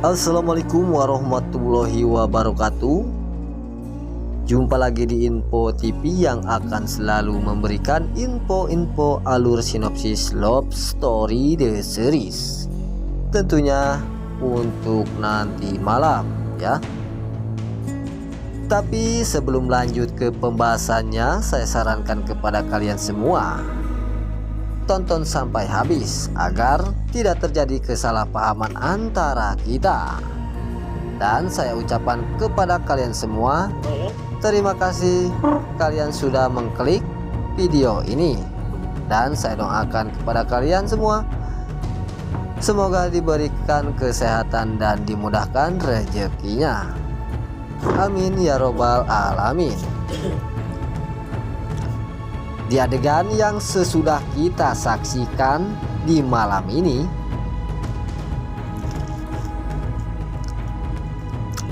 Assalamualaikum warahmatullahi wabarakatuh. Jumpa lagi di Info TV yang akan selalu memberikan info-info alur sinopsis Love Story The Series, tentunya untuk nanti malam ya. Tapi sebelum lanjut ke pembahasannya, saya sarankan kepada kalian semua tonton sampai habis agar tidak terjadi kesalahpahaman antara kita. Dan saya ucapkan kepada kalian semua, terima kasih kalian sudah mengklik video ini. Dan saya doakan kepada kalian semua, semoga diberikan kesehatan dan dimudahkan rezekinya. Amin ya robbal alamin. Di adegan yang sesudah kita saksikan di malam ini,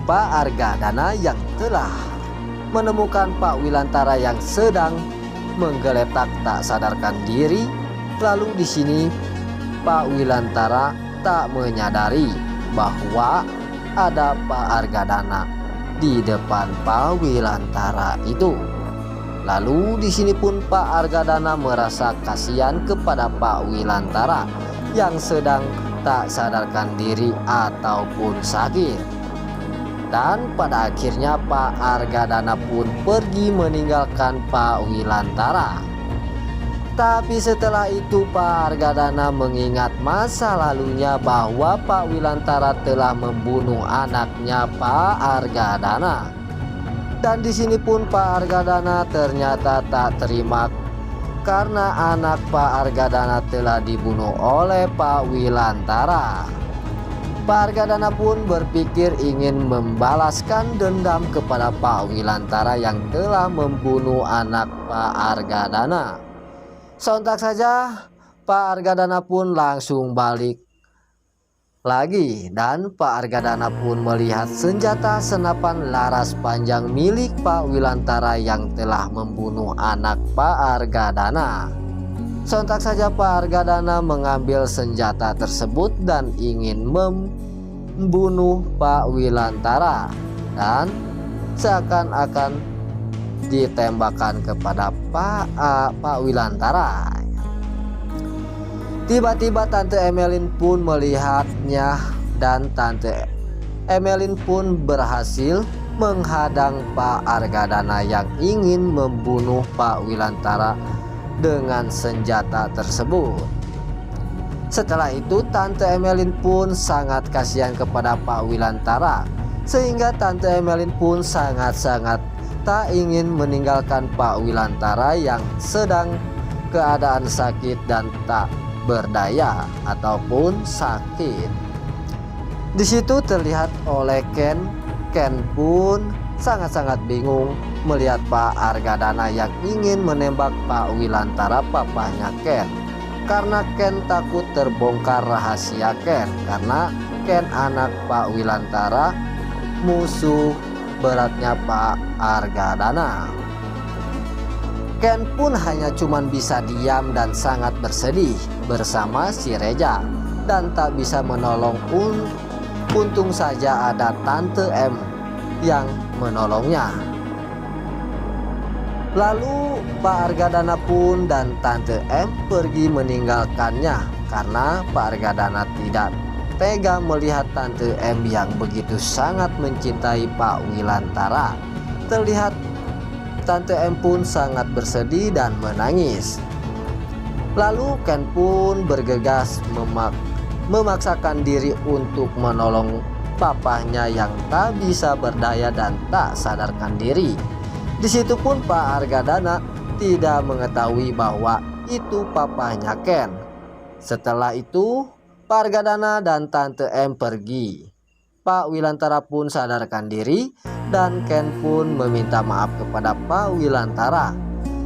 Pak Argadana yang telah menemukan Pak Wilantara yang sedang menggeletak tak sadarkan diri. Lalu di sini Pak Wilantara tak menyadari bahwa ada Pak Argadana di depan Pak Wilantara itu. Lalu di sini pun Pak Argadana merasa kasihan kepada Pak Wilantara yang sedang tak sadarkan diri ataupun sakit. Dan pada akhirnya Pak Argadana pun pergi meninggalkan Pak Wilantara. Tapi setelah itu Pak Argadana mengingat masa lalunya bahwa Pak Wilantara telah membunuh anaknya Pak Argadana. Dan di sini pun Pak Argadana ternyata tak terima karena anak Pak Argadana telah dibunuh oleh Pak Wilantara. Pak Argadana pun berpikir ingin membalaskan dendam kepada Pak Wilantara yang telah membunuh anak Pak Argadana. Sontak saja Pak Argadana pun langsung balik lagi, dan Pak Argadana pun melihat senjata senapan laras panjang milik Pak Wilantara yang telah membunuh anak Pak Argadana. Sontak saja Pak Argadana mengambil senjata tersebut dan ingin membunuh Pak Wilantara, dan seakan-akan ditembakkan kepada Pak Wilantara. Tiba-tiba Tante Emelin pun melihatnya, dan Tante Emelin pun berhasil menghadang Pak Argadana yang ingin membunuh Pak Wilantara dengan senjata tersebut. Setelah itu Tante Emelin pun sangat kasihan kepada Pak Wilantara, sehingga Tante Emelin pun sangat-sangat tak ingin meninggalkan Pak Wilantara yang sedang keadaan sakit dan tak berdaya ataupun sakit. Di situ terlihat oleh Ken pun sangat-sangat bingung melihat Pak Argadana yang ingin menembak Pak Wilantara, papahnya Ken. Karena Ken takut terbongkar rahasia Ken, karena Ken anak Pak Wilantara, musuh beratnya Pak Argadana. Ken pun hanya cuman bisa diam dan sangat bersedih bersama si Reja dan tak bisa menolong. Untung saja ada Tante M yang menolongnya. Lalu Pak Argadana pun dan Tante M pergi meninggalkannya karena Pak Argadana tidak tega melihat Tante M yang begitu sangat mencintai Pak Wilantara. Terlihat Tante M pun sangat bersedih dan menangis. Lalu Ken pun bergegas memaksakan diri untuk menolong papahnya yang tak bisa berdaya dan tak sadarkan diri. Di situ pun Pak Argadana tidak mengetahui bahwa itu papahnya Ken. Setelah itu Pak Argadana dan Tante M pergi. Pak Wilantara pun sadarkan diri dan Ken pun meminta maaf kepada Pak Wilantara.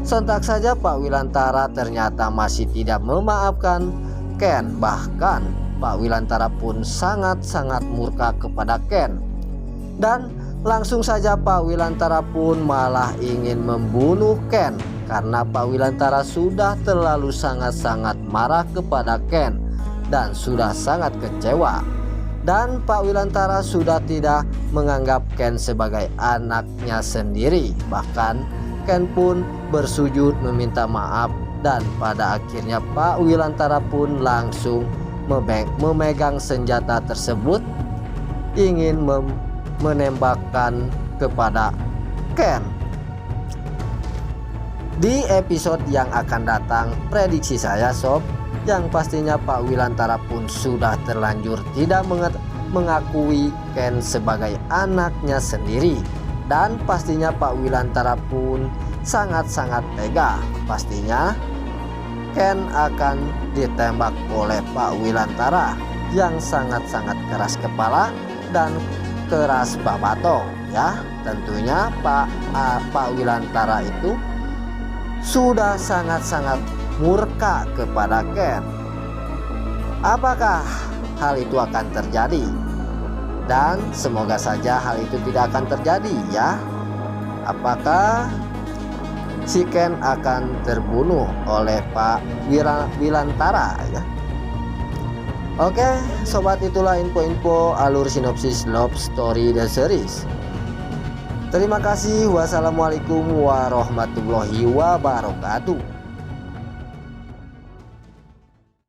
Sontak saja Pak Wilantara ternyata masih tidak memaafkan Ken. Bahkan Pak Wilantara pun sangat-sangat murka kepada Ken. Dan langsung saja Pak Wilantara pun malah ingin membunuh Ken karena Pak Wilantara sudah terlalu sangat-sangat marah kepada Ken dan sudah sangat kecewa. Dan Pak Wilantara sudah tidak menganggap Ken sebagai anaknya sendiri. Bahkan Ken pun bersujud meminta maaf, dan pada akhirnya Pak Wilantara pun langsung memegang senjata tersebut, ingin menembakkan kepada Ken. Di episode yang akan datang, prediksi saya sob, yang pastinya Pak Wilantara pun sudah terlanjur tidak mengakui Ken sebagai anaknya sendiri. Dan pastinya Pak Wilantara pun sangat-sangat tega. Pastinya Ken akan ditembak oleh Pak Wilantara yang sangat-sangat keras kepala dan keras babatong ya. Tentunya Pak Wilantara itu sudah sangat-sangat murka kepada Ken. Apakah hal itu akan terjadi? Dan semoga saja hal itu tidak akan terjadi ya. Apakah si Ken akan terbunuh oleh Pak Wilantara ya? Oke sobat, itulah info-info alur sinopsis Love Story The Series. Terima kasih. Wassalamualaikum warahmatullahi wabarakatuh.